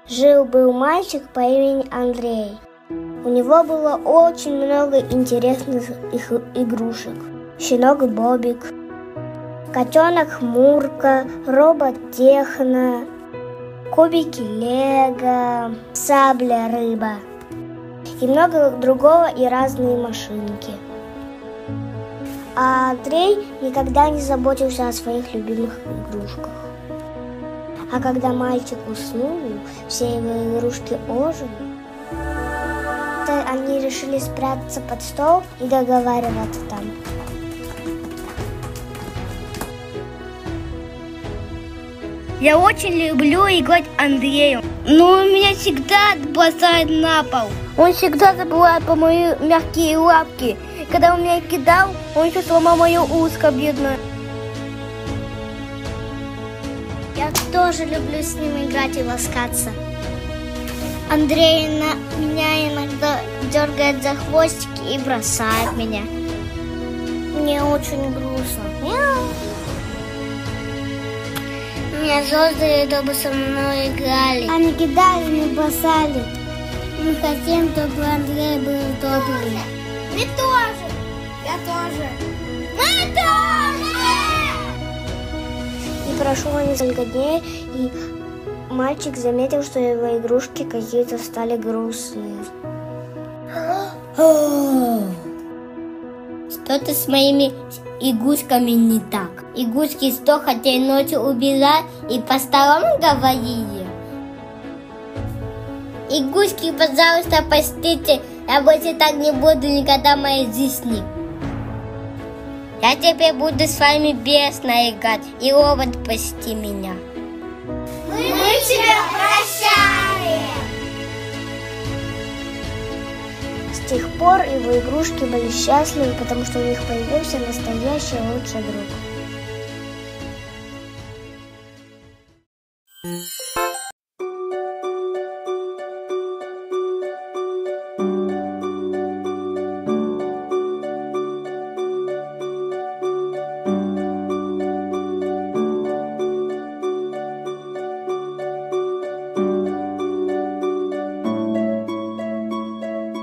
Жил-был мальчик по имени Андрей. У него было очень много интересных игрушек. Щенок Бобик, котенок Мурка, робот Техно, кубики Лего, сабля рыба и много другого и разные машинки. А Андрей никогда не заботился о своих любимых игрушках. А когда мальчик уснул, все его игрушки ожили. Они решили спрятаться под стол и договариваться там. Я очень люблю играть Андреем, но он меня всегда бросает на пол. Он всегда забывает по мои мягкие лапки. Когда он меня кидал, он еще сломал мое ушко, бедное. Я тоже люблю с ним играть и ласкаться. Андрей меня иногда дергает за хвостики и бросает меня. Мне очень грустно. Меня создали, чтобы со мной играли. Они кидали, не бросали. Мы хотим, чтобы Андрей был добрый. Мы тоже. Я тоже. Мы тоже! И прошло несколько дней, и мальчик заметил, что его игрушки какие-то стали грустные. Что-то с моими игрушками не так. Игрушки что хотели ночью убирать и по столам говорили. Игрушки, пожалуйста, простите, я больше так не буду никогда в моей жизни. Я теперь буду с вами бесно играть, и робот, прости меня. Мы тебя прощаем! С тех пор его игрушки были счастливы, потому что у них появился настоящий лучший друг.